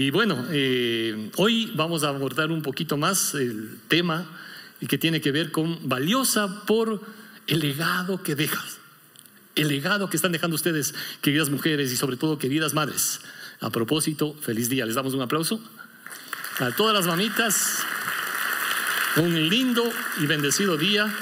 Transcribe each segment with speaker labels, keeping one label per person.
Speaker 1: Y bueno, hoy vamos a abordar un poquito más el tema que tiene que ver con valiosa por el legado que dejas. El legado que están dejando ustedes, queridas mujeres y sobre todo queridas madres. A propósito, feliz día. Les damos un aplauso a todas las mamitas. Un lindo y bendecido día.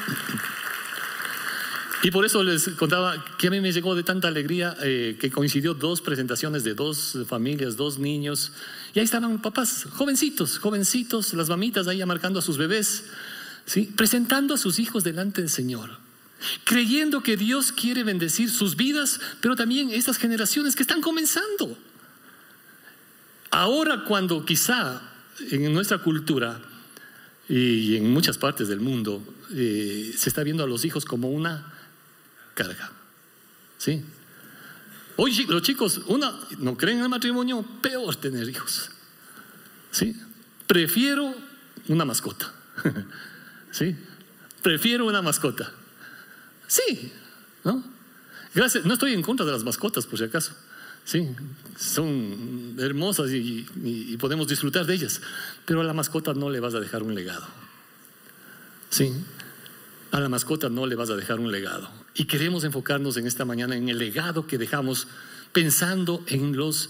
Speaker 1: Y por eso les contaba que a mí me llegó de tanta alegría que coincidió dos presentaciones de dos familias, dos niños. Y ahí estaban papás, jovencitos, las mamitas ahí marcando a sus bebés, ¿sí? Presentando a sus hijos delante del Señor, creyendo que Dios quiere bendecir sus vidas, pero también estas generaciones que están comenzando. Ahora, cuando quizá en nuestra cultura y en muchas partes del mundo se está viendo a los hijos como una carga, ¿sí? Hoy los chicos, no creen en el matrimonio, peor tener hijos, ¿sí? Prefiero una mascota, ¿sí? Prefiero una mascota. Sí, ¿no? Gracias, no estoy en contra de las mascotas, por si acaso. Sí, son hermosas y podemos disfrutar de ellas, pero a la mascota no le vas a dejar un legado. Sí, a la mascota no le vas a dejar un legado. Y queremos enfocarnos en esta mañana en el legado que dejamos, pensando en los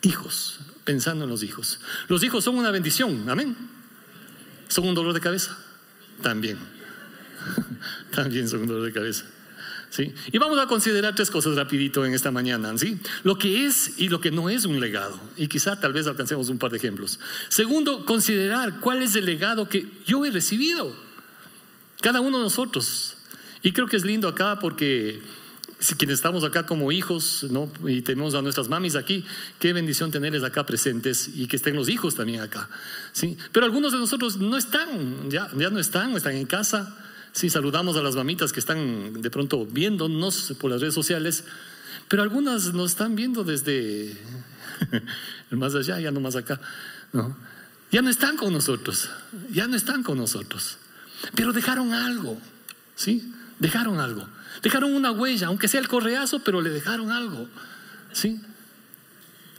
Speaker 1: hijos. Pensando en los hijos. Los hijos son una bendición, amén. ¿Son un dolor de cabeza? También. También son un dolor de cabeza. ¿Sí? Y vamos a considerar tres cosas rapidito en esta mañana, ¿sí? Lo que es y lo que no es un legado. Y quizá tal vez alcancemos un par de ejemplos. Segundo, considerar cuál es el legado que yo he recibido, cada uno de nosotros. Y creo que es lindo acá porque si quienes estamos acá como hijos, ¿no? Y tenemos a nuestras mamis aquí, qué bendición tenerles acá presentes y que estén los hijos también acá, ¿sí? Pero algunos de nosotros no están, ya no están en casa. Sí, saludamos a las mamitas que están de pronto viéndonos por las redes sociales, pero algunas nos están viendo desde el más allá, ya no más acá, ¿no? Ya no están con nosotros, pero dejaron algo, ¿sí? Dejaron algo, dejaron una huella, aunque sea el correazo, pero le dejaron algo, ¿sí?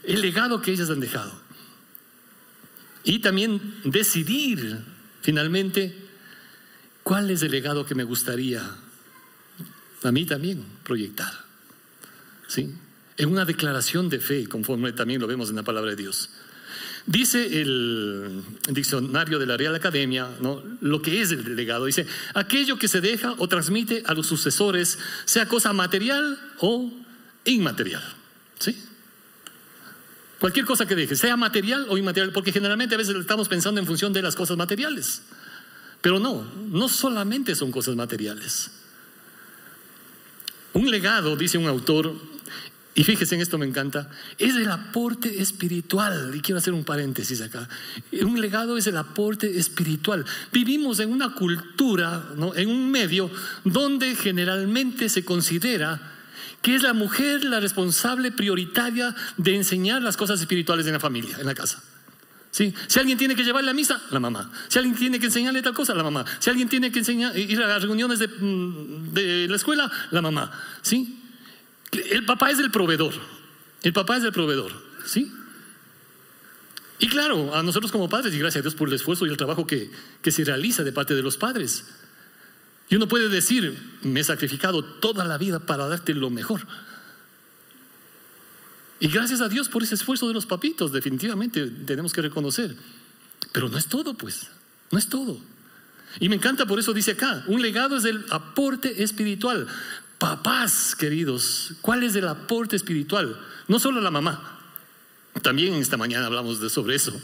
Speaker 1: El legado que ellas han dejado. Y también decidir finalmente cuál es el legado que me gustaría a mí también proyectar, ¿sí? En una declaración de fe, conforme también lo vemos en la palabra de Dios. Dice el diccionario de la Real Academia, ¿no?, lo que es el legado. Dice: aquello que se deja o transmite a los sucesores, sea cosa material o inmaterial, ¿sí? Cualquier cosa que deje, sea material o inmaterial, porque generalmente a veces estamos pensando en función de las cosas materiales. Pero no solamente son cosas materiales. Un legado, dice un autor, y fíjese en esto, me encanta, es el aporte espiritual. Y quiero hacer un paréntesis acá. Un legado es el aporte espiritual. Vivimos en una cultura, ¿no?, en un medio donde generalmente se considera que es la mujer la responsable prioritaria de enseñar las cosas espirituales en la familia, en la casa. ¿Sí? Si alguien tiene que llevarle a misa, la mamá. Si alguien tiene que enseñarle tal cosa, la mamá. Si alguien tiene que ir a las reuniones de la escuela, la mamá. ¿Sí? El papá es el proveedor. ¿Sí? Y claro, a nosotros como padres, y gracias a Dios por el esfuerzo y el trabajo que se realiza de parte de los padres. Y uno puede decir: me he sacrificado toda la vida para darte lo mejor. Y gracias a Dios por ese esfuerzo de los papitos, definitivamente tenemos que reconocer. Pero no es todo, pues, no es todo. Y me encanta, por eso dice acá, un legado es el aporte espiritual. Papás queridos, ¿cuál es el aporte espiritual? No solo la mamá, también esta mañana hablamos sobre eso.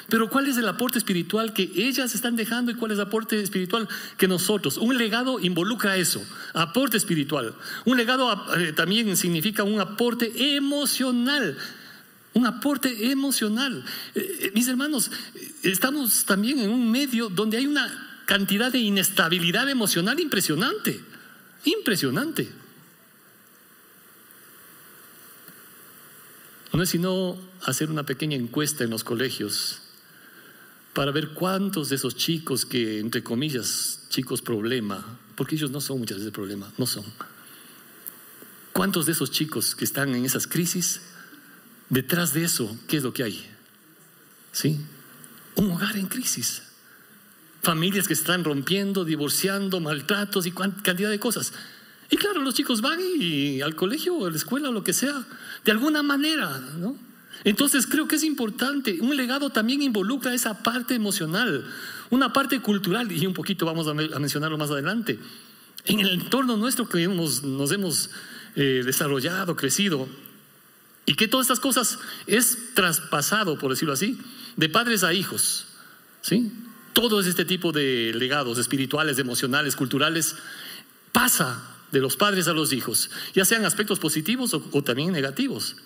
Speaker 1: Pero ¿cuál es el aporte espiritual que ellas están dejando y cuál es el aporte espiritual que nosotros? Un legado involucra eso, aporte espiritual. Un legado también significa un aporte emocional. Un aporte emocional. Mis hermanos, estamos también en un medio donde hay una cantidad de inestabilidad emocional impresionante. Impresionante. No es sino hacer una pequeña encuesta en los colegios para ver cuántos de esos chicos que, entre comillas, chicos problema, porque ellos no son muchas veces problema, no son. ¿Cuántos de esos chicos que están en esas crisis, detrás de eso, qué es lo que hay? ¿sí? Un hogar en crisis. Familias que se están rompiendo, divorciando, maltratos y cantidad de cosas. Y claro, los chicos van al colegio o a la escuela o lo que sea, de alguna manera, ¿no? Entonces creo que es importante. Un legado también involucra esa parte emocional, una parte cultural, y un poquito vamos a mencionarlo más adelante. En el entorno nuestro que nos hemos desarrollado, crecido, y que todas estas cosas es traspasado, por decirlo así, de padres a hijos, ¿sí? Todo este tipo de legados espirituales, emocionales, culturales, pasa de los padres a los hijos, ya sean aspectos positivos o también negativos.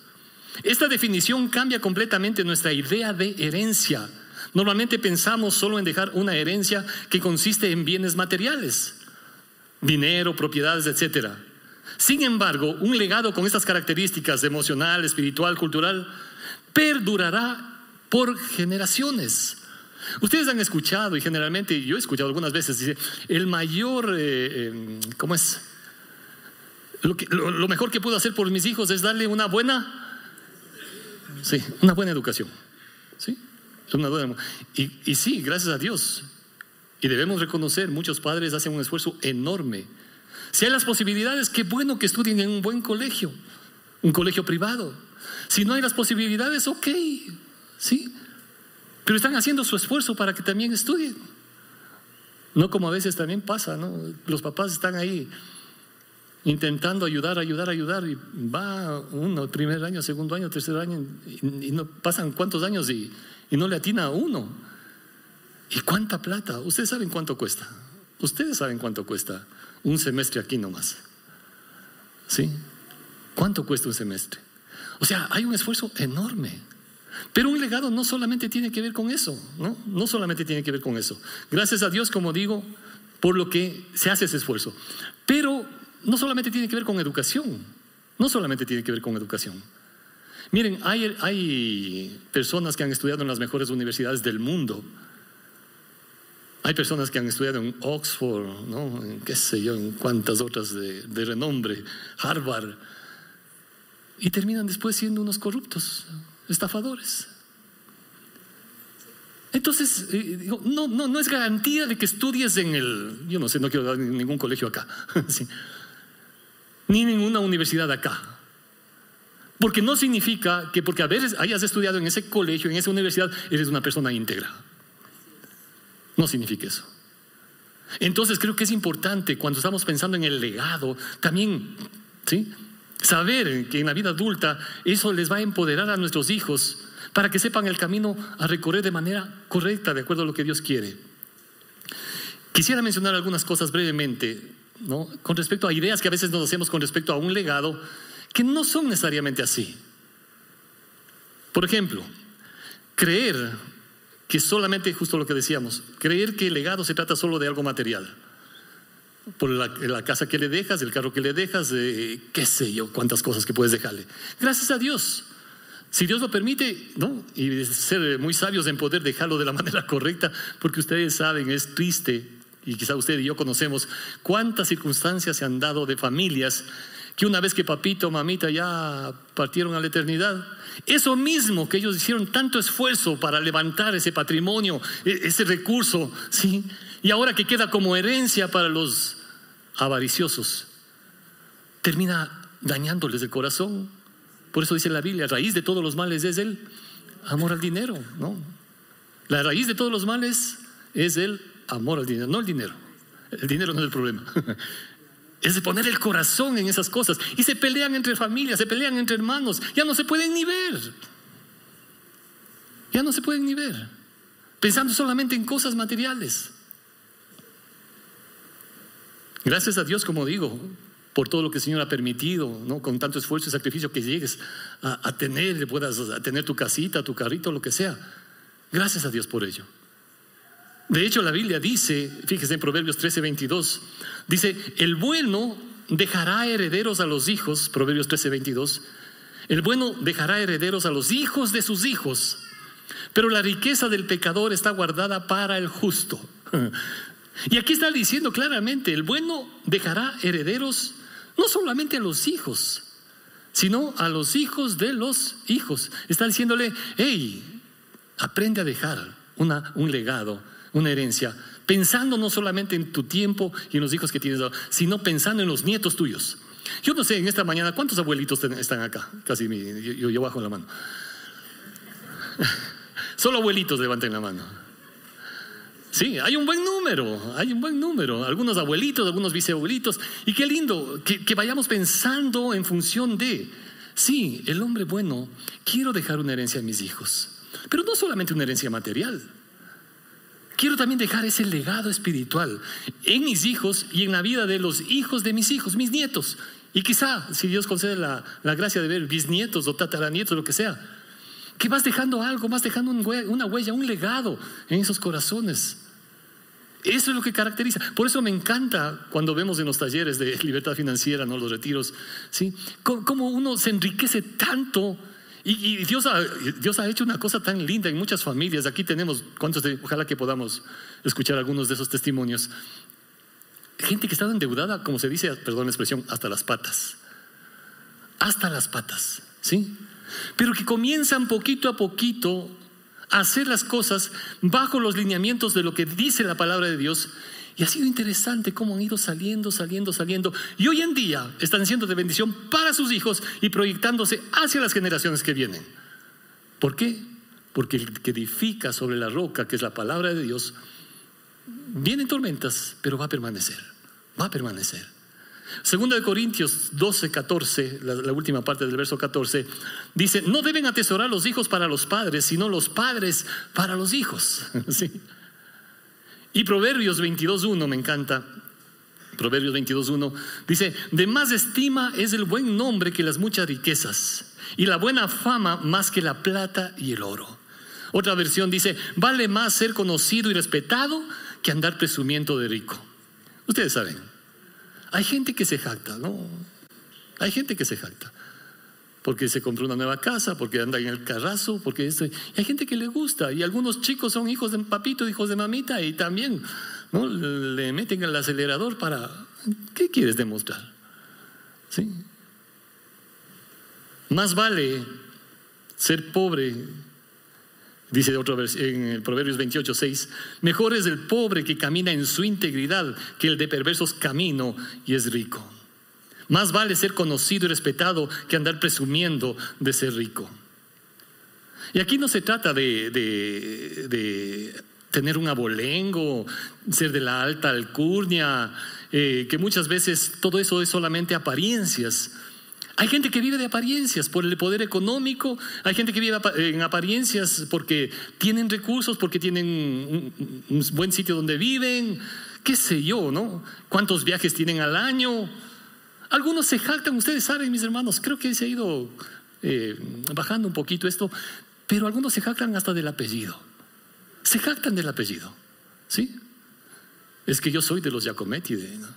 Speaker 1: Esta definición cambia completamente nuestra idea de herencia. Normalmente pensamos solo en dejar una herencia que consiste en bienes materiales, dinero, propiedades, etc. Sin embargo, un legado con estas características emocional, espiritual, cultural, perdurará por generaciones. Ustedes han escuchado, y generalmente yo he escuchado algunas veces, dice, el mayor, ¿cómo es? Lo mejor que puedo hacer por mis hijos es darle una buena educación. ¿Sí? Y sí, gracias a Dios. Y debemos reconocer, muchos padres hacen un esfuerzo enorme. Si hay las posibilidades, qué bueno que estudien en un buen colegio, un colegio privado. Si no hay las posibilidades, ok, ¿sí? Pero están haciendo su esfuerzo para que también estudien. No como a veces también pasa, ¿no? Los papás están ahí intentando ayudar, y va uno, primer año, segundo año, tercer año, y no pasan cuántos años y no le atina a uno. ¿Y cuánta plata? Ustedes saben cuánto cuesta. Ustedes saben cuánto cuesta un semestre aquí nomás. ¿Sí? ¿Cuánto cuesta un semestre? O sea, hay un esfuerzo enorme. Pero un legado no solamente tiene que ver con eso, ¿no? No solamente tiene que ver con eso. Gracias a Dios, como digo, por lo que se hace ese esfuerzo. Pero no solamente tiene que ver con educación. No solamente tiene que ver con educación. Miren, hay personas que han estudiado en las mejores universidades del mundo. Hay personas que han estudiado en Oxford, ¿no? En qué sé yo, en cuántas otras de renombre, Harvard. Y terminan después siendo unos corruptos, estafadores. Entonces, no es garantía de que estudies yo no sé, no quiero dar ningún colegio acá, ¿sí? Ni ninguna universidad acá. Porque no significa que porque a veces hayas estudiado en ese colegio, en esa universidad, eres una persona íntegra. No significa eso. Entonces creo que es importante cuando estamos pensando en el legado, también, ¿sí?, saber que en la vida adulta eso les va a empoderar a nuestros hijos para que sepan el camino a recorrer de manera correcta, de acuerdo a lo que Dios quiere. Quisiera mencionar algunas cosas brevemente, ¿no?, con respecto a ideas que a veces nos hacemos con respecto a un legado que no son necesariamente así. Por ejemplo, creer que solamente, justo lo que decíamos, creer que el legado se trata solo de algo material. Por la casa que le dejas, el carro que le dejas, qué sé yo, cuántas cosas que puedes dejarle. Gracias a Dios. Si Dios lo permite, ¿no?, y ser muy sabios en poder dejarlo de la manera correcta, porque ustedes saben, es triste, y quizá usted y yo conocemos cuántas circunstancias se han dado de familias que una vez que papito o mamita ya partieron a la eternidad, eso mismo que ellos hicieron tanto esfuerzo para levantar ese patrimonio, ese recurso, ¿sí?, y ahora que queda como herencia para los avariciosos, termina dañándoles el corazón. Por eso dice la Biblia, raíz de todos los males es el amor al dinero, ¿no? La raíz de todos los males es el amor al dinero, no el dinero. El dinero no es el problema. Es de poner el corazón en esas cosas. Y se pelean entre familias, se pelean entre hermanos. Ya no se pueden ni ver. Ya no se pueden ni ver. Pensando solamente en cosas materiales. Gracias a Dios, como digo, por todo lo que el Señor ha permitido, ¿no?, con tanto esfuerzo y sacrificio que llegues a tener, puedas tener tu casita, tu carrito, lo que sea. Gracias a Dios por ello. De hecho, la Biblia dice, fíjese en Proverbios 13:22, dice, el bueno dejará herederos a los hijos, Proverbios 13:22, el bueno dejará herederos a los hijos de sus hijos, pero la riqueza del pecador está guardada para el justo. Y aquí está diciendo claramente, el bueno dejará herederos no solamente a los hijos, sino a los hijos de los hijos. Está diciéndole, hey, Aprende a dejar un legado, una herencia, pensando no solamente en tu tiempo y en los hijos que tienes, sino pensando en los nietos tuyos. Yo no sé, en esta mañana, ¿cuántos abuelitos están acá? Casi yo bajo la mano. Solo abuelitos levanten la mano. Sí, hay un buen número. Algunos abuelitos, algunos bisabuelitos. Y qué lindo que vayamos pensando en función de, sí, el hombre bueno, quiero dejar una herencia a mis hijos. Pero no solamente una herencia material. Quiero también dejar ese legado espiritual en mis hijos y en la vida de los hijos de mis hijos, mis nietos. Y quizá, si Dios concede la gracia de ver bisnietos o tataranietos, lo que sea, que vas dejando algo, vas dejando una huella, un legado en esos corazones. Eso es lo que caracteriza. Por eso me encanta cuando vemos en los talleres de libertad financiera, ¿no?, los retiros, ¿sí?, cómo uno se enriquece tanto. Y Dios ha hecho una cosa tan linda en muchas familias. Aquí tenemos, ojalá que podamos escuchar algunos de esos testimonios. Gente que está endeudada, como se dice, perdón la expresión, hasta las patas. Hasta las patas, ¿sí? Pero que comienzan poquito a poquito a hacer las cosas bajo los lineamientos de lo que dice la palabra de Dios. Y ha sido interesante cómo han ido saliendo. Y hoy en día están siendo de bendición para sus hijos y proyectándose hacia las generaciones que vienen. ¿Por qué? Porque el que edifica sobre la roca, que es la palabra de Dios, vienen tormentas, pero va a permanecer. Segunda de Corintios 12, 14, la última parte del verso 14, dice: no deben atesorar los hijos para los padres, sino los padres para los hijos. ¿Sí? Y Proverbios 22.1, me encanta. Proverbios 22.1 dice: de más estima es el buen nombre que las muchas riquezas, y la buena fama más que la plata y el oro. Otra versión dice: vale más ser conocido y respetado que andar presumiendo de rico. Ustedes saben, hay gente que se jacta, ¿no? Hay gente que se jacta porque se compró una nueva casa, porque anda en el carrazo, porque esto. Y hay gente que le gusta, y algunos chicos son hijos de papito, hijos de mamita, y también, ¿no?, le meten el acelerador para, ¿qué quieres demostrar? ¿Sí? Más vale ser pobre, dice otra vez en el Proverbios 28.6, mejor es el pobre que camina en su integridad que el de perversos camino y es rico. Más vale ser conocido y respetado que andar presumiendo de ser rico. Y aquí no se trata de tener un abolengo, ser de la alta alcurnia, que muchas veces todo eso es solamente apariencias. Hay gente que vive de apariencias por el poder económico. Hay gente que vive en apariencias porque tienen recursos, porque tienen un buen sitio donde viven, qué sé yo, ¿no? ¿Cuántos viajes tienen al año? Algunos se jactan, ustedes saben, mis hermanos, creo que se ha ido bajando un poquito esto, pero algunos se jactan hasta del apellido. Se jactan del apellido, ¿sí? Es que yo soy de los Giacometti. ¿No?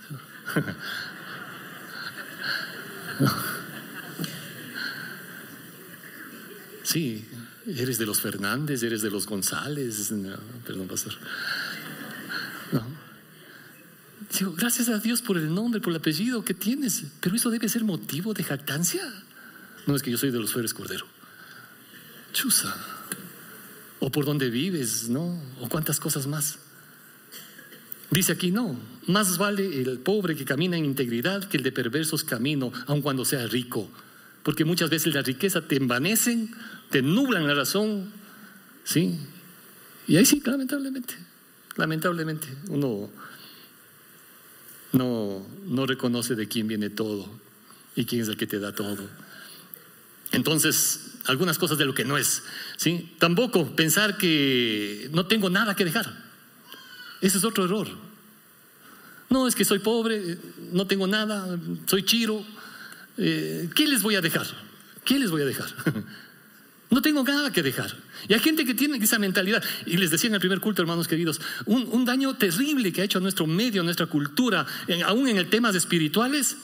Speaker 1: No. Sí, eres de los Fernández, eres de los González. No, perdón, pastor. No. Digo, gracias a Dios por el nombre, por el apellido que tienes, pero eso debe ser motivo de jactancia. No es que yo soy de los Flores Cordero. Chusa. O por dónde vives, ¿no? O cuántas cosas más. Dice aquí, no, más vale el pobre que camina en integridad que el de perversos camino, aun cuando sea rico. Porque muchas veces la riqueza te envanecen, te nublan la razón, ¿sí? Y ahí sí, lamentablemente, uno no reconoce de quién viene todo y quién es el que te da todo. Entonces, algunas cosas de lo que no es, ¿sí? Tampoco pensar que no tengo nada que dejar. Ese es otro error. No, es que soy pobre, no tengo nada, soy chiro. ¿Qué les voy a dejar? No tengo nada que dejar. Y hay gente que tiene esa mentalidad. Y les decía en el primer culto, hermanos queridos, un daño terrible que ha hecho a nuestro medio, a nuestra cultura, aún en el temas espirituales,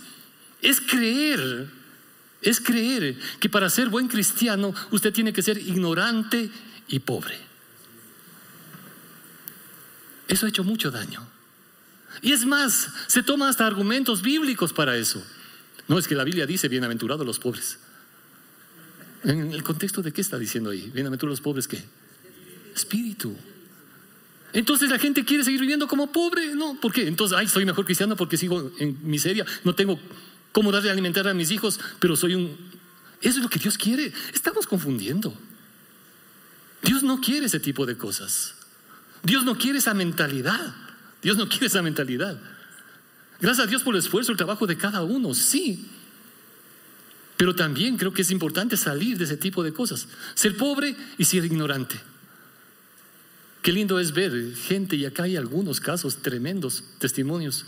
Speaker 1: es creer que para ser buen cristiano usted tiene que ser ignorante y pobre. Eso ha hecho mucho daño. Y es más, se toman hasta argumentos bíblicos para eso. No, es que la Biblia dice: bienaventurados los pobres. ¿En el contexto de qué está diciendo ahí? ¿Bienaventurados los pobres qué? espíritu. Entonces la gente quiere seguir viviendo como pobre. No, ¿por qué? Entonces, ay, soy mejor cristiano porque sigo en miseria, no tengo cómo darle a alimentar a mis hijos, pero soy un... Eso es lo que Dios quiere. Estamos confundiendo. Dios no quiere ese tipo de cosas. Dios no quiere esa mentalidad. Dios no quiere esa mentalidad. Gracias a Dios por el esfuerzo, el trabajo de cada uno, sí. Pero también creo que es importante salir de ese tipo de cosas. Ser pobre y ser ignorante. Qué lindo es ver gente, y acá hay algunos casos tremendos, testimonios,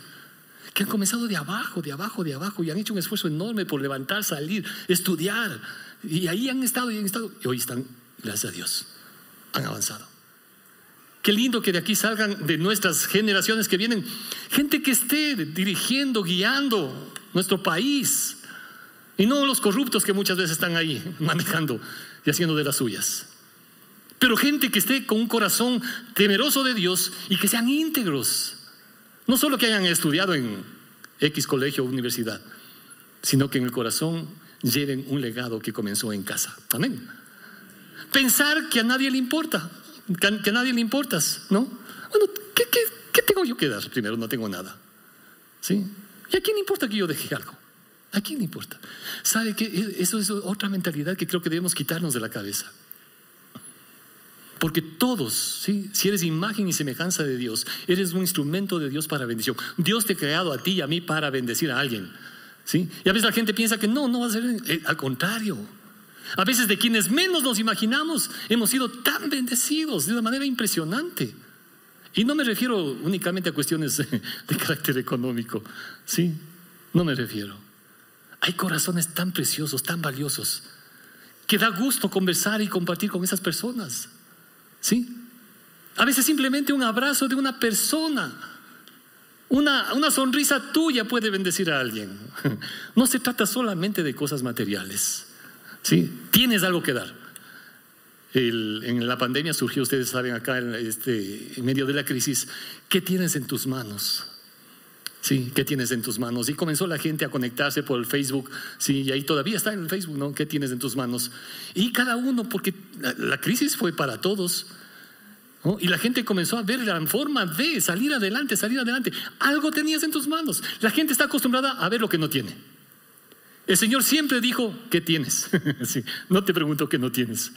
Speaker 1: que han comenzado de abajo, y han hecho un esfuerzo enorme por levantar, salir, estudiar. Y ahí han estado, y hoy están, gracias a Dios, han avanzado. Qué lindo que de aquí salgan, de nuestras generaciones que vienen, gente que esté dirigiendo, guiando nuestro país. Y no los corruptos que muchas veces están ahí manejando y haciendo de las suyas. Pero gente que esté con un corazón temeroso de Dios y que sean íntegros. No solo que hayan estudiado en X colegio o universidad, sino que en el corazón lleven un legado que comenzó en casa. Amén. Pensar que a nadie le importa, que a nadie le importas, ¿no? Bueno, ¿qué tengo yo que dar? Primero, no tengo nada. ¿Sí? ¿Y a quién le importa que yo deje algo? ¿A quién le importa? ¿Sabe qué? Eso es otra mentalidad que creo que debemos quitarnos de la cabeza. Porque todos, ¿sí? Si eres imagen y semejanza de Dios, eres un instrumento de Dios para bendición. Dios te ha creado a ti y a mí para bendecir a alguien, ¿sí? Y a veces la gente piensa que no va a ser, al contrario. A veces de quienes menos nos imaginamos hemos sido tan bendecidos de una manera impresionante. Y no me refiero únicamente a cuestiones de carácter económico, ¿sí? No me refiero. Hay corazones tan preciosos, tan valiosos, que da gusto conversar y compartir con esas personas. ¿Sí? A veces simplemente un abrazo de una persona, una sonrisa tuya puede bendecir a alguien. No se trata solamente de cosas materiales, ¿sí? Tienes algo que dar. En la pandemia surgió, ustedes saben, acá en medio de la crisis, ¿qué tienes en tus manos? Sí, ¿qué tienes en tus manos? Y comenzó la gente a conectarse por el Facebook, sí, y ahí todavía está en el Facebook, ¿no? ¿Qué tienes en tus manos? Y cada uno, porque la crisis fue para todos, ¿no? Y la gente comenzó a ver la forma de salir adelante. Algo tenías en tus manos. La gente está acostumbrada a ver lo que no tiene. El Señor siempre dijo, ¿qué tienes? Sí, no te pregunto qué no tienes.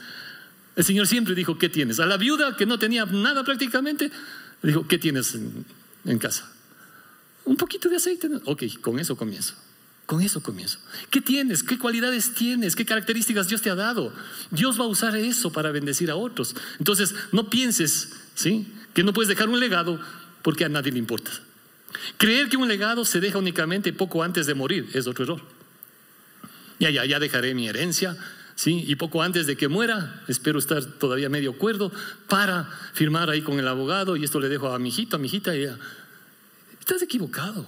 Speaker 1: El Señor siempre dijo, ¿qué tienes? A la viuda que no tenía nada prácticamente, le dijo, ¿qué tienes en casa? Un poquito de aceite. Ok, con eso comienzo. ¿Qué tienes? ¿Qué cualidades tienes? ¿Qué características Dios te ha dado? Dios va a usar eso para bendecir a otros. Entonces, no pienses, ¿sí?, que no puedes dejar un legado porque a nadie le importa. Creer que un legado se deja únicamente poco antes de morir es otro error. Ya dejaré mi herencia, ¿sí? Y poco antes de que muera, espero estar todavía medio cuerdo para firmar ahí con el abogado, y esto le dejo a mi hijito, a mi hijita, y ya. Estás equivocado,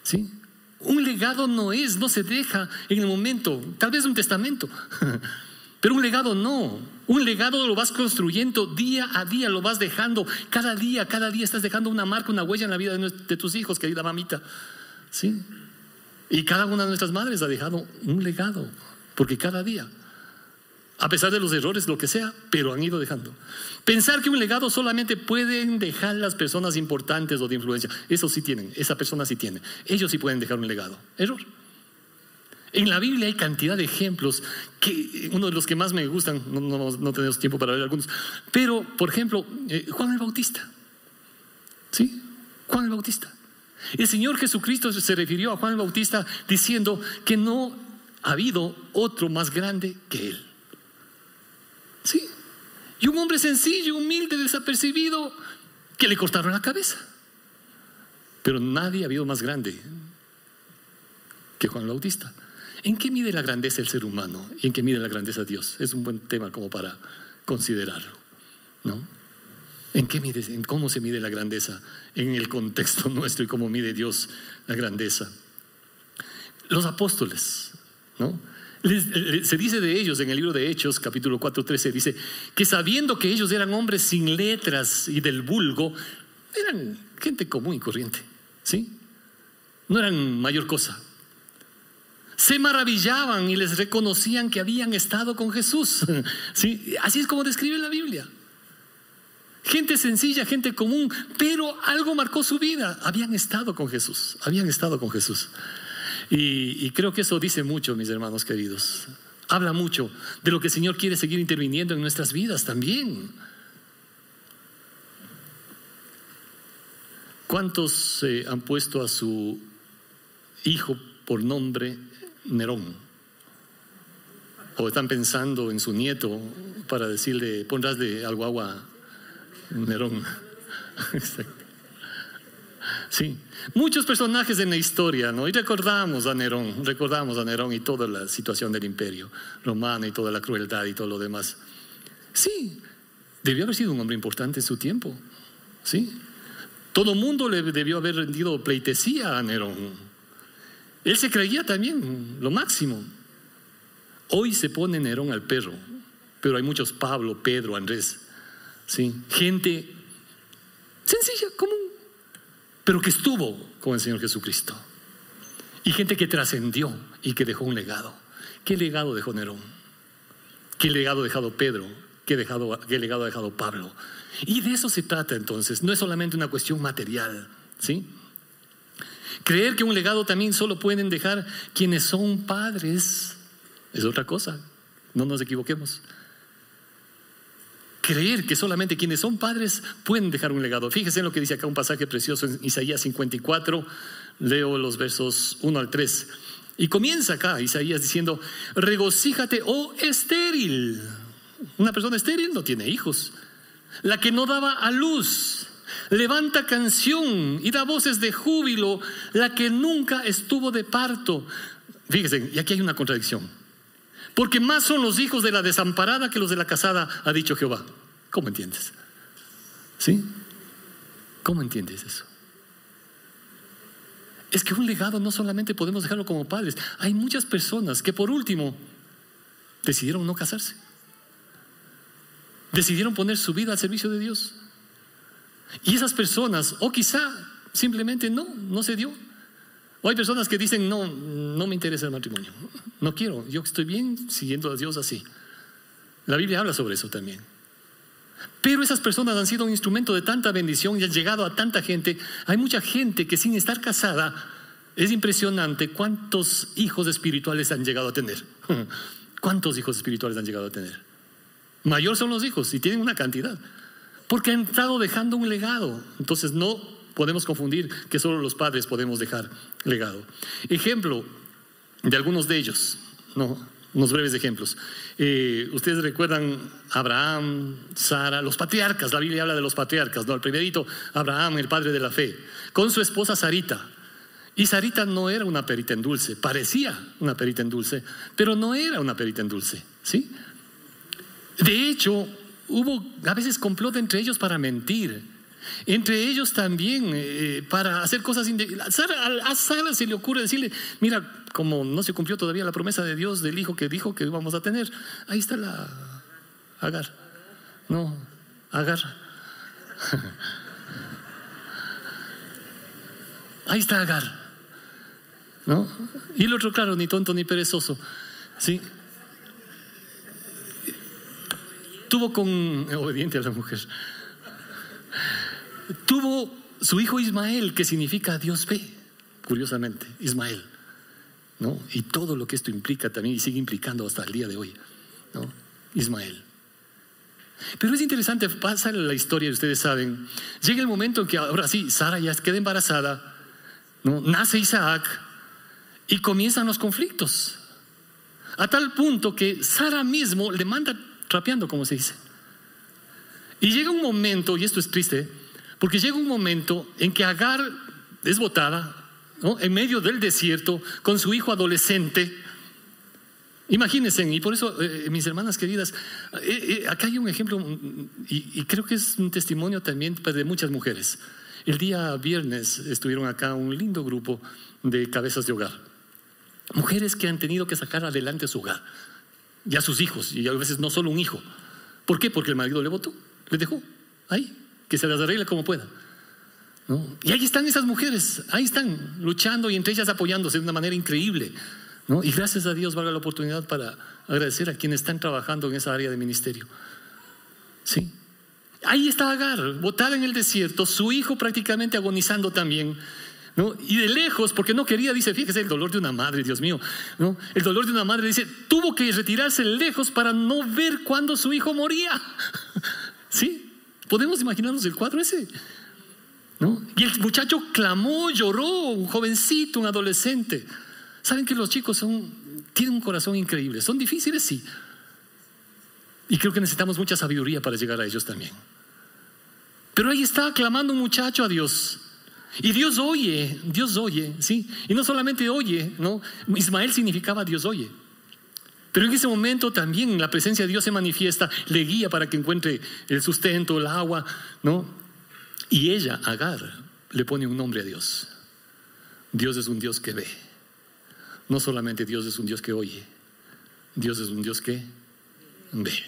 Speaker 1: ¿sí? Un legado no se deja en el momento, tal vez un testamento, pero un legado no. Un legado lo vas construyendo día a día, lo vas dejando cada día estás dejando una marca, una huella en la vida de tus hijos, querida mamita, ¿sí? Y cada una de nuestras madres ha dejado un legado, porque cada día, a pesar de los errores, lo que sea, pero han ido dejando. Pensar que un legado solamente pueden dejar las personas importantes o de influencia, eso sí tienen, esa persona sí tiene, ellos sí pueden dejar un legado. Error. En la Biblia hay cantidad de ejemplos, que uno de los que más me gustan, no tenemos tiempo para ver algunos, pero por ejemplo, Juan el Bautista, ¿sí? Juan el Bautista. El Señor Jesucristo se refirió a Juan el Bautista diciendo que no ha habido otro más grande que él. ¿Sí? Y un hombre sencillo, humilde, desapercibido, que le cortaron la cabeza. Pero nadie ha habido más grande que Juan el Bautista. ¿En qué mide la grandeza el ser humano? ¿Y en qué mide la grandeza Dios? Es un buen tema como para considerarlo, ¿no? ¿En qué mide? ¿En cómo se mide la grandeza en el contexto nuestro y cómo mide Dios la grandeza? Los apóstoles, ¿no? Se dice de ellos en el libro de Hechos, capítulo 4:13, dice que sabiendo que ellos eran hombres sin letras y del vulgo, eran gente común y corriente, ¿sí? No eran mayor cosa. Se maravillaban y les reconocían que habían estado con Jesús, ¿sí? Así es como describe la Biblia. gente sencilla, gente común, pero algo marcó su vida. Habían estado con Jesús. Y creo que eso dice mucho, mis hermanos queridos. Habla mucho de lo que el Señor quiere seguir interviniendo en nuestras vidas también. ¿Cuántos han puesto a su hijo por nombre Nerón? O están pensando en su nieto para decirle, pondrás de algo agua Nerón. Exacto. Sí, muchos personajes en la historia, ¿no? Y recordamos a Nerón y toda la situación del imperio romano y toda la crueldad y todo lo demás. Sí, debió haber sido un hombre importante en su tiempo. Sí, todo el mundo le debió haber rendido pleitesía a Nerón. Él se creía también lo máximo. Hoy se pone Nerón al perro, pero hay muchos Pablo, Pedro, Andrés, ¿sí? Gente sencilla, común, pero que estuvo con el Señor Jesucristo. Y gente que trascendió y que dejó un legado. ¿Qué legado dejó Nerón? ¿Qué legado ha dejado Pedro? ¿Qué legado ha dejado Pablo? Y de eso se trata entonces. No es solamente una cuestión material, ¿sí? Creer que un legado también solo pueden dejar quienes son padres es otra cosa. No nos equivoquemos. Creer que solamente quienes son padres pueden dejar un legado. Fíjense en lo que dice acá un pasaje precioso en Isaías 54. Leo los versos 1 al 3. Y comienza acá Isaías diciendo: regocíjate, oh estéril. Una persona estéril no tiene hijos. La que no daba a luz, levanta canción y da voces de júbilo, la que nunca estuvo de parto. Fíjense, y aquí hay una contradicción. Porque más son los hijos de la desamparada que los de la casada, ha dicho Jehová. ¿Cómo entiendes? ¿Sí? ¿Cómo entiendes eso? Es que un legado no solamente podemos dejarlo como padres. Hay muchas personas que por último decidieron no casarse. Decidieron poner su vida al servicio de Dios. Y esas personas, o quizá simplemente no se dio. O hay personas que dicen, no me interesa el matrimonio, no quiero, yo estoy bien siguiendo a Dios así. La Biblia habla sobre eso también. Pero esas personas han sido un instrumento de tanta bendición y han llegado a tanta gente. Hay mucha gente que sin estar casada, es impresionante cuántos hijos espirituales han llegado a tener. ¿Cuántos hijos espirituales han llegado a tener? Mayor son los hijos y tienen una cantidad, porque han estado dejando un legado. Entonces no podemos confundir que solo los padres podemos dejar legado. Ejemplo de algunos de ellos, unos breves ejemplos. Ustedes recuerdan Abraham, Sara, los patriarcas. La Biblia habla de los patriarcas, ¿no? El primerito, Abraham, el padre de la fe, con su esposa Sarita. Y Sarita no era una perita en dulce, parecía una perita en dulce, pero no era una perita en dulce, ¿sí? De hecho, hubo a veces complot entre ellos para mentir. Entre ellos también para hacer cosas indebidas. A Sara se le ocurre decirle: mira, como no se cumplió todavía la promesa de Dios del hijo que dijo que íbamos a tener, ahí está la Agar. Agar. Ahí está Agar, ¿no? Y el otro, claro, ni tonto ni perezoso, ¿sí? Tuvo obediente a la mujer. Tuvo su hijo Ismael, que significa Dios ve, curiosamente, Ismael, ¿no? Y todo lo que esto implica también, y sigue implicando hasta el día de hoy, ¿no? Ismael. Pero es interesante, pasa la historia, ustedes saben, llega el momento en que ahora sí, Sara ya queda embarazada, ¿no? Nace Isaac y comienzan los conflictos, a tal punto que Sara mismo le manda trapeando, como se dice. Y llega un momento, y esto es triste, porque llega un momento en que Agar es botada, ¿no? En medio del desierto con su hijo adolescente. Imagínense, y por eso, mis hermanas queridas, acá hay un ejemplo, y creo que es un testimonio también de muchas mujeres. El día viernes estuvieron acá un lindo grupo de cabezas de hogar. Mujeres que han tenido que sacar adelante a su hogar y a sus hijos, y a veces no solo un hijo. ¿Por qué? Porque el marido le botó, le dejó ahí, que se las arregle como pueda, ¿no? Y ahí están esas mujeres, ahí están luchando y entre ellas apoyándose de una manera increíble, ¿no? Y gracias a Dios valga la oportunidad para agradecer a quienes están trabajando en esa área de ministerio, ¿sí? Ahí está Agar, botada en el desierto, su hijo prácticamente agonizando también, ¿no? Y de lejos, porque no quería, dice, fíjese el dolor de una madre, Dios mío, ¿no? El dolor de una madre, dice, tuvo que retirarse lejos para no ver cuando su hijo moría. ¿Sí? ¿Podemos imaginarnos el cuadro ese? ¿No? Y el muchacho clamó, lloró, un jovencito, un adolescente. ¿Saben que los chicos tienen un corazón increíble? Son difíciles, sí. Y creo que necesitamos mucha sabiduría para llegar a ellos también. Pero ahí está clamando un muchacho a Dios. Y Dios oye, ¿sí? Y no solamente oye, ¿no? Ismael significaba Dios oye. Pero en ese momento también la presencia de Dios se manifiesta, le guía para que encuentre el sustento, el agua, ¿no? Y ella, Agar, le pone un nombre a Dios. Dios es un Dios que ve. No solamente Dios es un Dios que oye, Dios es un Dios que ve.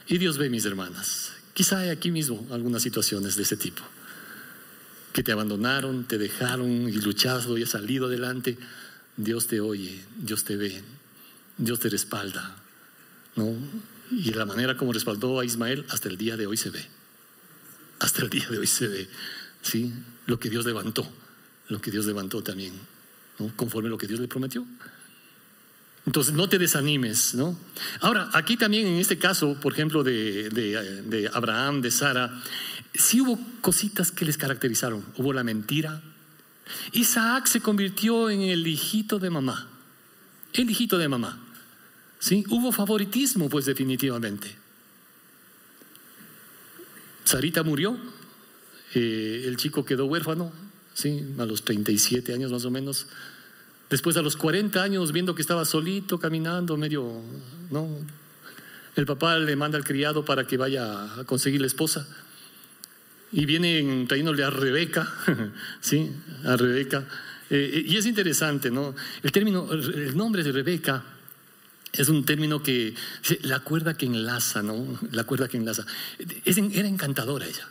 Speaker 1: Y Dios ve, mis hermanas. Quizá hay aquí mismo algunas situaciones de ese tipo, que te abandonaron, te dejaron y luchado y has salido adelante. Dios te oye, Dios te ve, Dios te respalda, ¿no? Y la manera como respaldó a Ismael hasta el día de hoy se ve. Hasta el día de hoy se ve, ¿sí? Lo que Dios levantó también, ¿no? Conforme a lo que Dios le prometió. Entonces no te desanimes, ¿no? Ahora, aquí también en este caso, por ejemplo, de Abraham, de Sara, sí hubo cositas que les caracterizaron. Hubo la mentira. Isaac se convirtió en el hijito de mamá. El hijito de mamá, ¿sí? Hubo favoritismo, pues definitivamente. Sarita murió, el chico quedó huérfano, ¿sí? A los 37 años más o menos. Después, a los 40 años, viendo que estaba solito, caminando, medio, ¿no? El papá le manda al criado para que vaya a conseguir la esposa. Y vienen trayéndole a Rebeca, ¿sí? A Rebeca. Y es interesante, ¿no? El nombre de Rebeca es un término que, la cuerda que enlaza, ¿no? La cuerda que enlaza. Era encantadora ella.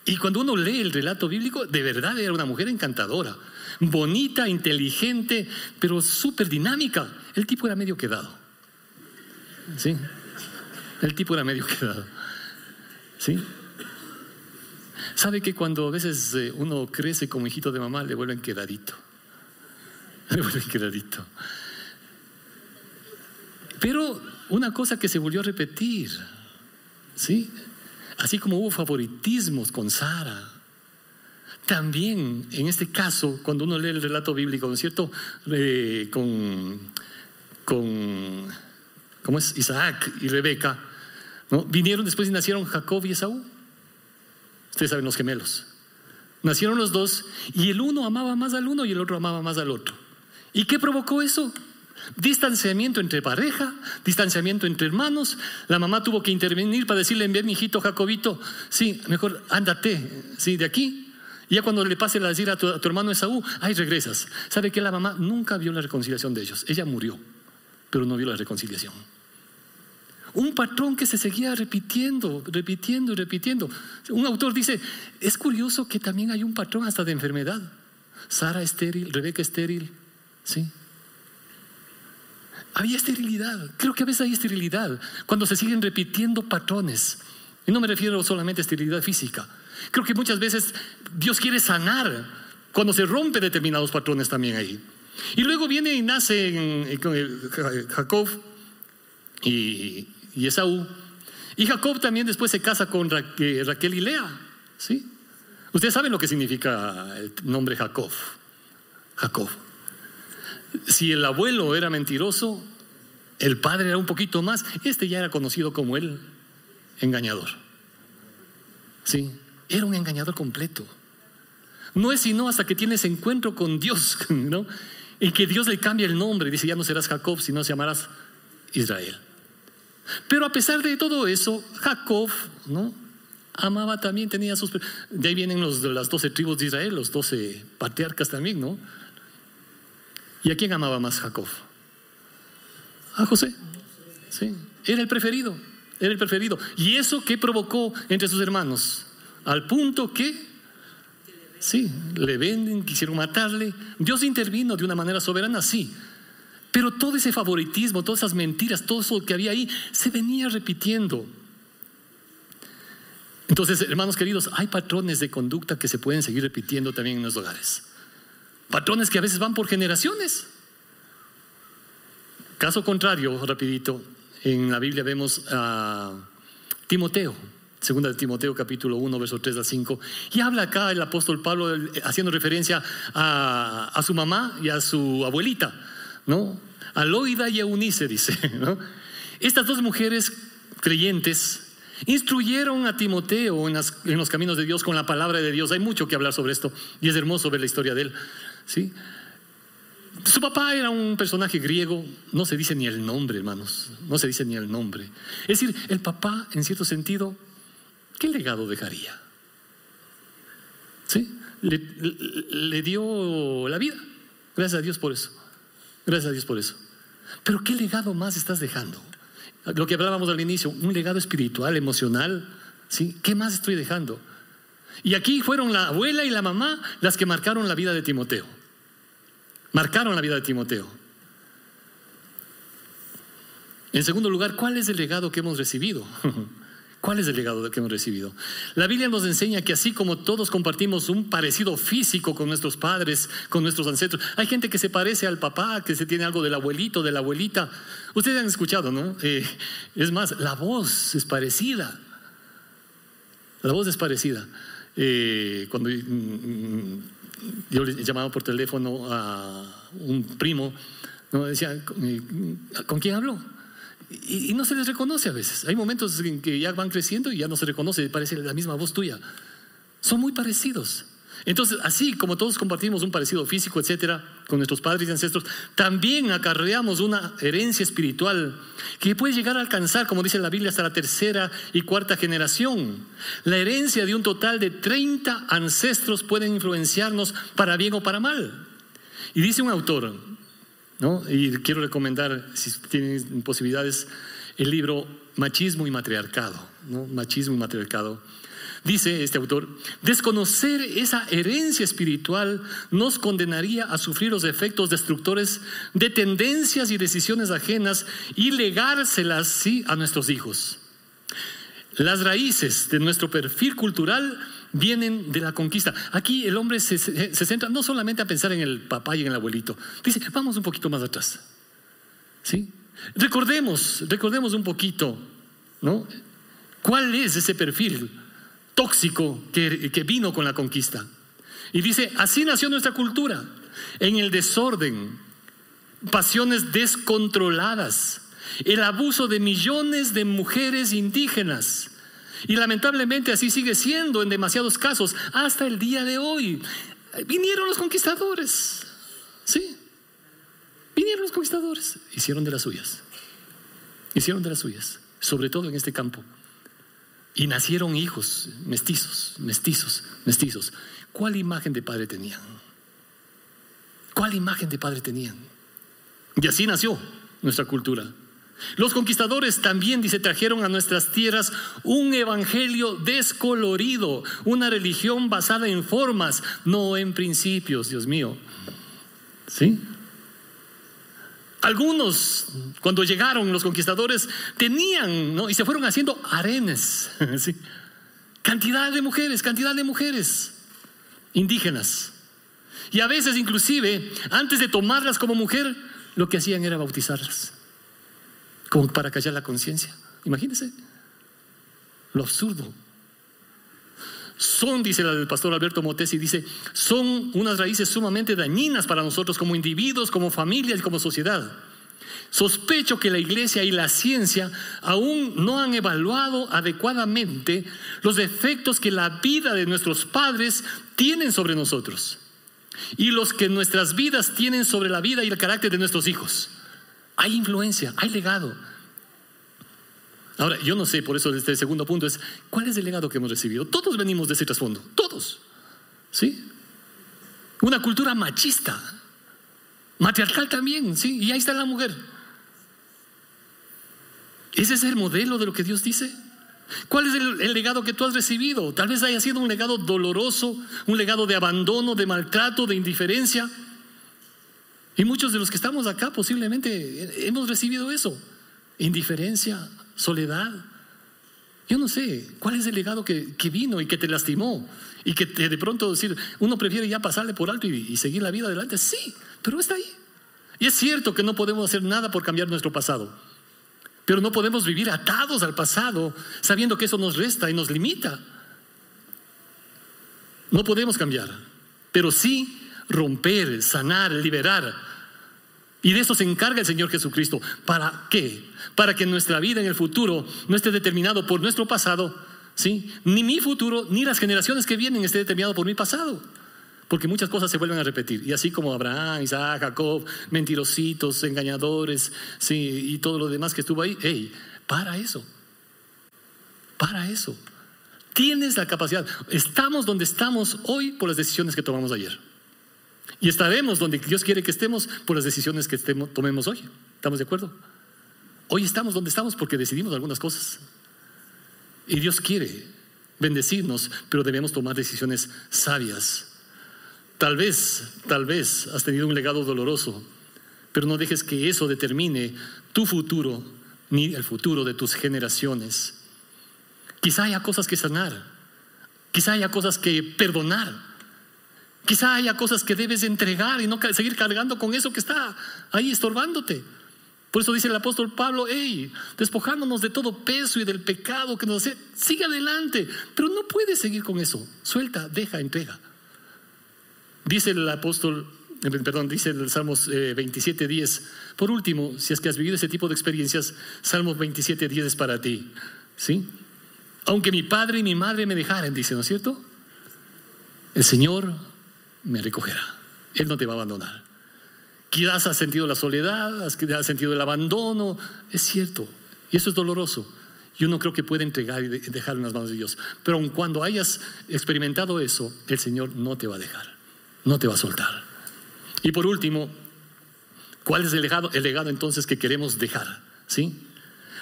Speaker 1: Y cuando uno lee el relato bíblico, de verdad era una mujer encantadora. Bonita, inteligente, pero súper dinámica. El tipo era medio quedado. ¿Sí? El tipo era medio quedado. ¿Sí? ¿Sabe que cuando a veces uno crece como hijito de mamá, le vuelven quedadito? Le vuelven quedadito. Pero una cosa que se volvió a repetir, ¿sí? Así como hubo favoritismos con Sara, también en este caso, cuando uno lee el relato bíblico, ¿no es cierto? ¿Cómo es? Isaac y Rebeca, ¿no? Vinieron después y nacieron Jacob y Esaú. Ustedes saben, los gemelos. Nacieron los dos y el uno amaba más al uno y el otro amaba más al otro. ¿Y qué provocó eso? Distanciamiento entre pareja, distanciamiento entre hermanos. La mamá tuvo que intervenir para decirle: envié a mi hijito Jacobito, sí, mejor ándate, sí, de aquí. Y ya cuando le pase a decir a tu hermano Esaú, ahí regresas. ¿Sabe que la mamá nunca vio la reconciliación de ellos? Ella murió, pero no vio la reconciliación. Un patrón que se seguía repitiendo. Un autor dice: es curioso que también hay un patrón hasta de enfermedad. Sara estéril, Rebeca estéril, ¿sí? Había esterilidad. Creo que a veces hay esterilidad cuando se siguen repitiendo patrones. Y no me refiero solamente a esterilidad física. Creo que muchas veces Dios quiere sanar cuando se rompen determinados patrones también ahí. Y luego viene y nace Jacob y Esaú. Y Jacob también después se casa con Raquel y Lea, ¿sí? Ustedes saben lo que significa el nombre Jacob. Jacob. Si el abuelo era mentiroso, el padre era un poquito más. Este ya era conocido como el engañador. ¿Sí? Era un engañador completo. No es sino hasta que tienes encuentro con Dios, ¿no? En que Dios le cambia el nombre. Dice: ya no serás Jacob, sino se llamarás Israel. Pero a pesar de todo eso, Jacob, ¿no? Amaba también, tenía sus... De ahí vienen las 12 tribus de Israel, los 12 patriarcas también, ¿no? ¿Y a quién amaba más Jacob? A José. Sí, era el preferido. ¿Y eso qué provocó entre sus hermanos? Al punto que, sí, le venden, quisieron matarle. Dios intervino de una manera soberana, sí. Pero todo ese favoritismo, todas esas mentiras, todo eso que había ahí, se venía repitiendo. Entonces, hermanos queridos, hay patrones de conducta que se pueden seguir repitiendo también en los hogares. Patrones que a veces van por generaciones. Caso contrario, rapidito, en la Biblia vemos a Timoteo, segunda de Timoteo capítulo 1, versos 3 al 5, y habla acá el apóstol Pablo haciendo referencia a su mamá y a su abuelita, ¿no? A Loida y a Eunice, dice, ¿no? Estas dos mujeres creyentes instruyeron a Timoteo en los caminos de Dios con la palabra de Dios. Hay mucho que hablar sobre esto y es hermoso ver la historia de él, ¿sí? Su papá era un personaje griego, no se dice ni el nombre, hermanos, no se dice ni el nombre. Es decir, el papá, en cierto sentido, ¿qué legado dejaría? ¿Sí? Le dio la vida. Gracias a Dios por eso. Gracias a Dios por eso. Pero ¿qué legado más estás dejando? Lo que hablábamos al inicio, un legado espiritual, emocional, ¿sí? ¿Qué más estoy dejando? Y aquí fueron la abuela y la mamá las que marcaron la vida de Timoteo. Marcaron la vida de Timoteo. En segundo lugar, ¿cuál es el legado que hemos recibido? ¿Cuál es el legado que hemos recibido? La Biblia nos enseña que así como todos compartimos un parecido físico con nuestros padres, con nuestros ancestros, hay gente que se parece al papá, que se tiene algo del abuelito, de la abuelita. Ustedes han escuchado, ¿no? Es más, la voz es parecida. La voz es parecida. Cuando yo le llamaba por teléfono a un primo, ¿no? Decía, ¿con quién hablo? Y no se les reconoce a veces. Hay momentos en que ya van creciendo y ya no se reconoce, parece la misma voz tuya. Son muy parecidos. Entonces, así como todos compartimos un parecido físico, etcétera, con nuestros padres y ancestros, también acarreamos una herencia espiritual que puede llegar a alcanzar, como dice la Biblia, hasta la tercera y cuarta generación. La herencia de un total de 30 ancestros pueden influenciarnos para bien o para mal. Y dice un autor, ¿no? Y quiero recomendar, si tienen posibilidades, el libro Machismo y Matriarcado, ¿no? Machismo y Matriarcado. Dice este autor, desconocer esa herencia espiritual nos condenaría a sufrir los efectos destructores de tendencias y decisiones ajenas y legárselas, sí, a nuestros hijos. Las raíces de nuestro perfil cultural vienen de la conquista. Aquí el hombre se centra no solamente a pensar en el papá y en el abuelito. Dice, vamos un poquito más atrás, ¿sí? Recordemos un poquito, ¿no? ¿Cuál es ese perfil tóxico que vino con la conquista? Y dice, así nació nuestra cultura, en el desorden, pasiones descontroladas, el abuso de millones de mujeres indígenas. Y lamentablemente así sigue siendo en demasiados casos hasta el día de hoy. Vinieron los conquistadores, ¿sí? Vinieron los conquistadores, hicieron de las suyas, sobre todo en este campo. Y nacieron hijos mestizos. ¿Cuál imagen de padre tenían? Y así nació nuestra cultura. Los conquistadores también, dice, trajeron a nuestras tierras un evangelio descolorido, una religión basada en formas, no en principios, Dios mío. ¿Sí? Algunos, cuando llegaron los conquistadores, tenían, ¿no? Y se fueron haciendo harenes, ¿sí? Cantidad de mujeres indígenas. Y a veces inclusive, antes de tomarlas como mujer, lo que hacían era bautizarlas, como para callar la conciencia. Imagínense lo absurdo. Son, dice el pastor Alberto Motesi, dice, son unas raíces sumamente dañinas para nosotros como individuos, como familias y como sociedad. Sospecho que la iglesia y la ciencia aún no han evaluado adecuadamente los efectos que la vida de nuestros padres tienen sobre nosotros y los que nuestras vidas tienen sobre la vida y el carácter de nuestros hijos. Hay influencia, hay legado. Ahora, yo no sé, por eso este segundo punto es, ¿cuál es el legado que hemos recibido? Todos venimos de ese trasfondo, todos, ¿sí? Una cultura machista, matriarcal también, ¿sí? Y ahí está la mujer. ¿Ese es el modelo de lo que Dios dice? ¿Cuál es el legado que tú has recibido? Tal vez haya sido un legado doloroso, un legado de abandono, de maltrato, de indiferencia. Y muchos de los que estamos acá posiblemente hemos recibido eso. Indiferencia, soledad, Yo no sé cuál es el legado que vino y que te lastimó y que de pronto decir, uno prefiere ya pasarle por alto y seguir la vida adelante. Sí, pero está ahí. Y es cierto que no podemos hacer nada por cambiar nuestro pasado, pero no podemos vivir atados al pasado sabiendo que eso nos resta y nos limita. No podemos cambiar, pero sí romper, sanar, liberar. Y de eso se encarga el Señor Jesucristo. ¿Para qué? Para que nuestra vida en el futuro no esté determinado por nuestro pasado, ¿sí? Ni mi futuro, ni las generaciones que vienen esté determinado por mi pasado. Porque muchas cosas se vuelven a repetir. Y así como Abraham, Isaac, Jacob, mentirositos, engañadores, ¿sí? Y todo lo demás que estuvo ahí. Hey, para eso. Para eso. Tienes la capacidad. Estamos donde estamos hoy por las decisiones que tomamos ayer. Y estaremos donde Dios quiere que estemos por las decisiones que tomemos hoy. ¿Estamos de acuerdo? Hoy estamos donde estamos porque decidimos algunas cosas. Y Dios quiere bendecirnos, pero debemos tomar decisiones sabias. Tal vez has tenido un legado doloroso, pero no dejes que eso determine tu futuro ni el futuro de tus generaciones. Quizá haya cosas que sanar, quizá haya cosas que perdonar, quizá haya cosas que debes entregar y no seguir cargando con eso que está ahí estorbándote. Por eso dice el apóstol Pablo, despojándonos de todo peso y del pecado que nos hace, sigue adelante, pero no puedes seguir con eso. Suelta, deja, entrega. Dice el Salmos 27:10. Por último, si es que has vivido ese tipo de experiencias, Salmos 27:10 es para ti, ¿sí? Aunque mi padre y mi madre me dejaren, dice, ¿no es cierto? El Señor me recogerá. Él no te va a abandonar. Quizás has sentido la soledad, has sentido el abandono. Es cierto, y eso es doloroso. Y uno creo que puede entregar y dejar en las manos de Dios. Pero aun cuando hayas experimentado eso, el Señor no te va a dejar, no te va a soltar. Y por último, ¿cuál es el legado entonces que queremos dejar? ¿Sí?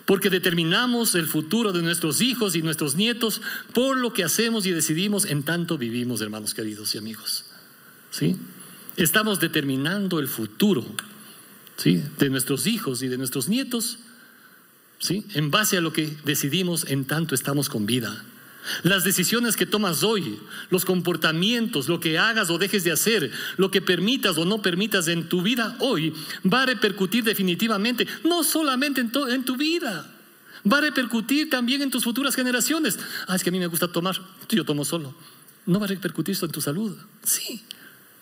Speaker 1: Porque determinamos el futuro de nuestros hijos y nuestros nietos por lo que hacemos y decidimos en tanto vivimos, hermanos queridos y amigos. ¿Sí? Estamos determinando el futuro, ¿sí?, de nuestros hijos y de nuestros nietos, ¿sí?, en base a lo que decidimos en tanto estamos con vida. Las decisiones que tomas hoy, los comportamientos, lo que hagas o dejes de hacer, lo que permitas o no permitas en tu vida hoy, va a repercutir definitivamente, no solamente en tu vida, va a repercutir también en tus futuras generaciones. Es que a mí me gusta tomar, yo tomo solo. ¿No va a repercutir esto en tu salud? Sí.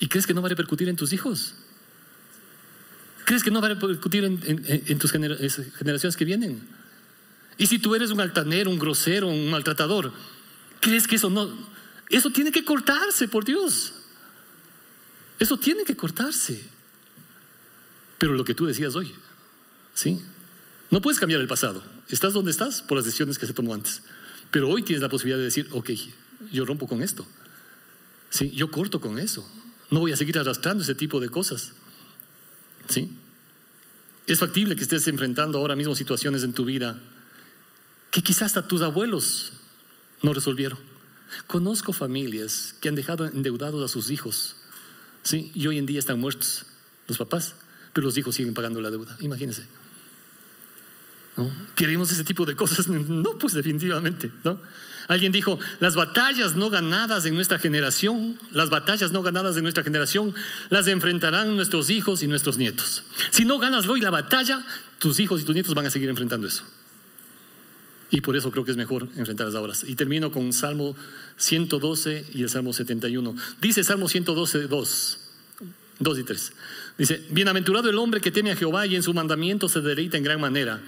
Speaker 1: ¿Y crees que no va a repercutir en tus hijos? ¿Crees que no va a repercutir en tus generaciones que vienen? Y si tú eres un altanero, un grosero, un maltratador, ¿crees que eso no? Eso tiene que cortarse, por Dios. Eso tiene que cortarse. Pero lo que tú decías hoy, ¿sí? No puedes cambiar el pasado. Estás donde estás por las decisiones que se tomó antes. Pero hoy tienes la posibilidad de decir, ok, yo rompo con esto. ¿Sí? Yo corto con eso. No voy a seguir arrastrando ese tipo de cosas. ¿Sí? Es factible que estés enfrentando ahora mismo situaciones en tu vida que quizás hasta tus abuelos no resolvieron. Conozco familias que han dejado endeudados a sus hijos, ¿sí?, y hoy en día están muertos los papás, pero los hijos siguen pagando la deuda. Imagínense, ¿no? ¿Queremos ese tipo de cosas? No, pues definitivamente, ¿no? Alguien dijo, las batallas no ganadas en nuestra generación, las enfrentarán nuestros hijos y nuestros nietos. Si no ganas hoy la batalla, tus hijos y tus nietos van a seguir enfrentando eso. Y por eso creo que es mejor enfrentarlas ahora. Y termino con Salmo 112 y el Salmo 71. Dice Salmo 112, 2 y 3. Dice, bienaventurado el hombre que teme a Jehová y en su mandamiento se deleita en gran manera.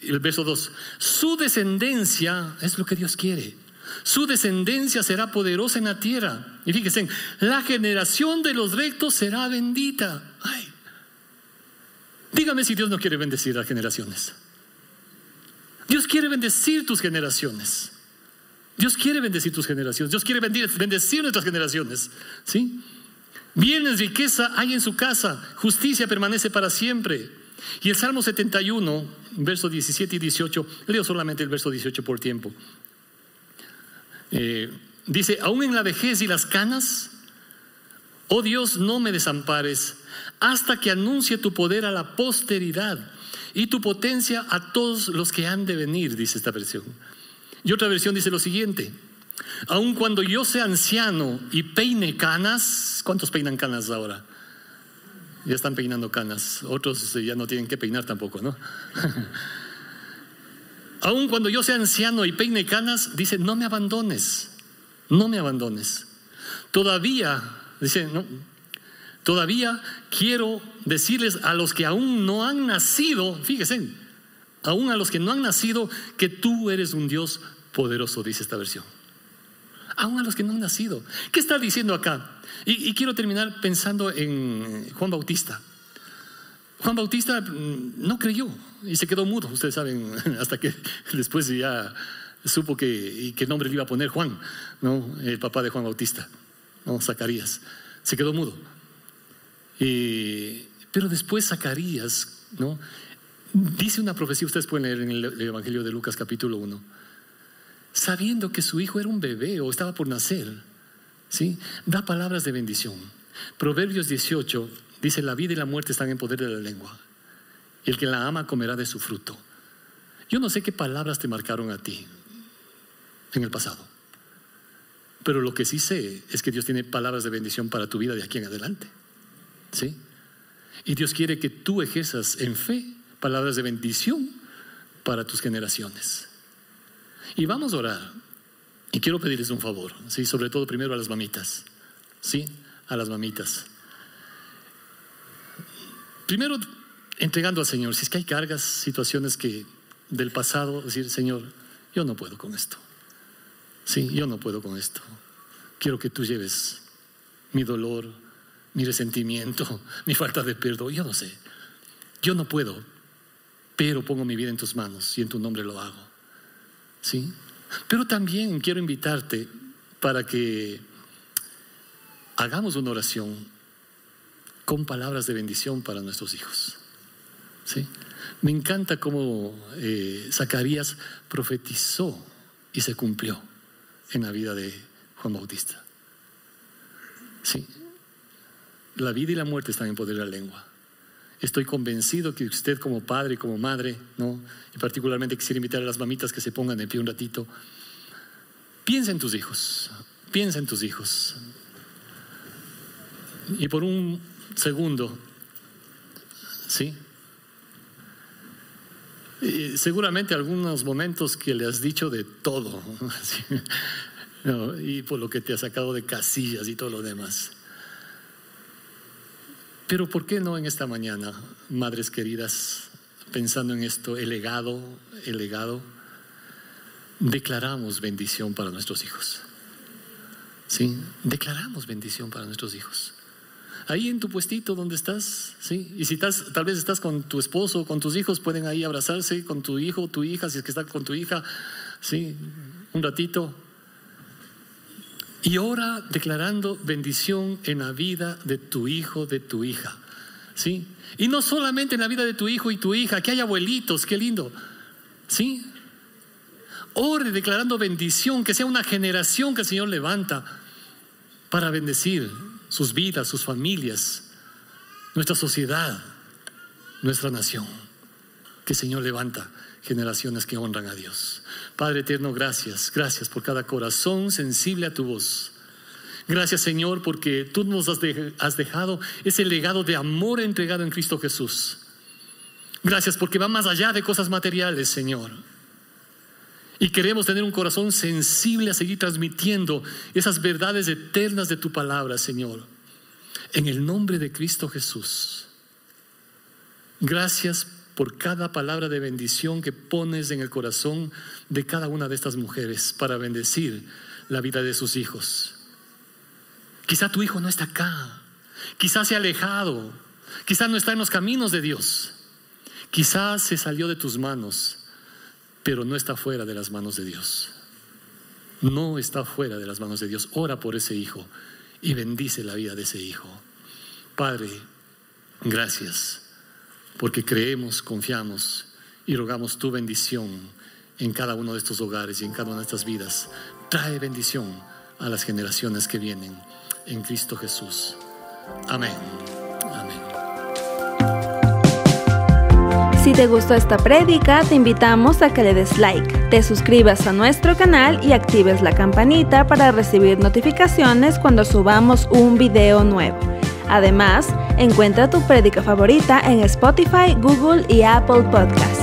Speaker 1: El verso 2, su descendencia es lo que Dios quiere. Su descendencia será poderosa en la tierra. Y fíjense, la generación de los rectos será bendita. Dígame si Dios no quiere bendecir las generaciones. Dios quiere bendecir tus generaciones. Dios quiere bendecir tus generaciones. Dios quiere bendecir nuestras generaciones. ¿Sí? Bienes, riqueza hay en su casa. Justicia permanece para siempre. Y el Salmo 71, versos 17 y 18, leo solamente el verso 18 por tiempo. Dice, aún en la vejez y las canas, oh Dios, no me desampares, hasta que anuncie tu poder a la posteridad y tu potencia a todos los que han de venir, dice esta versión. Y otra versión dice lo siguiente: aun cuando yo sea anciano y peine canas. ¿Cuántos peinan canas ahora? Ya están peinando canas. Otros ya no tienen que peinar tampoco, ¿no? Aun cuando yo sea anciano y peine canas, dice, no me abandones. No me abandones. Todavía, dice, no, todavía quiero decirles a los que aún no han nacido, fíjense, aún a los que no han nacido, que tú eres un Dios poderoso, dice esta versión. Aún a los que no han nacido. ¿Qué está diciendo acá? Y quiero terminar pensando en Juan Bautista. Juan Bautista no creyó y se quedó mudo, ustedes saben, hasta que después ya supo que nombre le iba a poner Juan, ¿no? El papá de Juan Bautista, ¿no? Zacarías. Se quedó mudo. Pero después Zacarías, ¿no? Dice una profecía, ustedes pueden leer en el Evangelio de Lucas capítulo 1, sabiendo que su hijo era un bebé o estaba por nacer, ¿sí? Da palabras de bendición. Proverbios 18 dice, la vida y la muerte están en poder de la lengua, y el que la ama comerá de su fruto. Yo no sé qué palabras te marcaron a ti en el pasado, pero lo que sí sé es que Dios tiene palabras de bendición para tu vida de aquí en adelante, ¿sí? Y Dios quiere que tú ejerzas en fe palabras de bendición para tus generaciones. Y vamos a orar. Y quiero pedirles un favor, ¿sí? Sobre todo primero a las mamitas, ¿sí? A las mamitas. Primero, entregando al Señor, si es que hay cargas, situaciones que del pasado, decir, Señor, yo no puedo con esto. Sí, yo no puedo con esto. Quiero que tú lleves mi dolor, mi resentimiento, mi falta de perdón. Yo no sé. Yo no puedo, pero pongo mi vida en tus manos y en tu nombre lo hago. ¿Sí? Pero también quiero invitarte para que hagamos una oración con palabras de bendición para nuestros hijos. ¿Sí? Me encanta cómo Zacarías profetizó y se cumplió en la vida de Juan Bautista. ¿Sí? La vida y la muerte están en poder de la lengua. Estoy convencido que usted como padre, como madre, ¿no? Y particularmente quisiera invitar a las mamitas que se pongan de pie un ratito. Piensa en tus hijos, piensa en tus hijos. Y por un segundo, ¿sí? Seguramente algunos momentos que le has dicho de todo, ¿sí? No, y por lo que te ha sacado de casillas y todo lo demás. Pero ¿por qué no en esta mañana, madres queridas, pensando en esto, el legado, declaramos bendición para nuestros hijos? ¿Sí? Declaramos bendición para nuestros hijos. Ahí en tu puestito donde estás, ¿sí? Y si tal vez estás con tu esposo o con tus hijos, pueden ahí abrazarse con tu hijo o tu hija, si es que estás con tu hija, ¿sí? Un ratito. Y ora declarando bendición en la vida de tu hijo, de tu hija, ¿sí? Y no solamente en la vida de tu hijo y tu hija, que hay abuelitos, qué lindo, ¿sí? Ore declarando bendición, que sea una generación que el Señor levanta para bendecir sus vidas, sus familias, nuestra sociedad, nuestra nación. Que el Señor levanta generaciones que honran a Dios. Padre eterno, gracias por cada corazón sensible a tu voz. Gracias, Señor, porque tú nos has dejado ese legado de amor entregado en Cristo Jesús. Gracias porque va más allá de cosas materiales, Señor. Y queremos tener un corazón sensible a seguir transmitiendo esas verdades eternas de tu palabra, Señor. En el nombre de Cristo Jesús. Gracias por cada palabra de bendición que pones en el corazón de cada una de estas mujeres para bendecir la vida de sus hijos. Quizá tu hijo no está acá, quizá se ha alejado, quizá no está en los caminos de Dios, quizá se salió de tus manos, pero no está fuera de las manos de Dios. No está fuera de las manos de Dios. Ora por ese hijo y bendice la vida de ese hijo. Padre, gracias, porque creemos, confiamos y rogamos tu bendición en cada uno de estos hogares y en cada una de estas vidas. Trae bendición a las generaciones que vienen en Cristo Jesús. Amén. Amén.
Speaker 2: Si te gustó esta prédica, te invitamos a que le des like, te suscribas a nuestro canal y actives la campanita para recibir notificaciones cuando subamos un video nuevo. Además, encuentra tu prédica favorita en Spotify, Google y Apple Podcasts.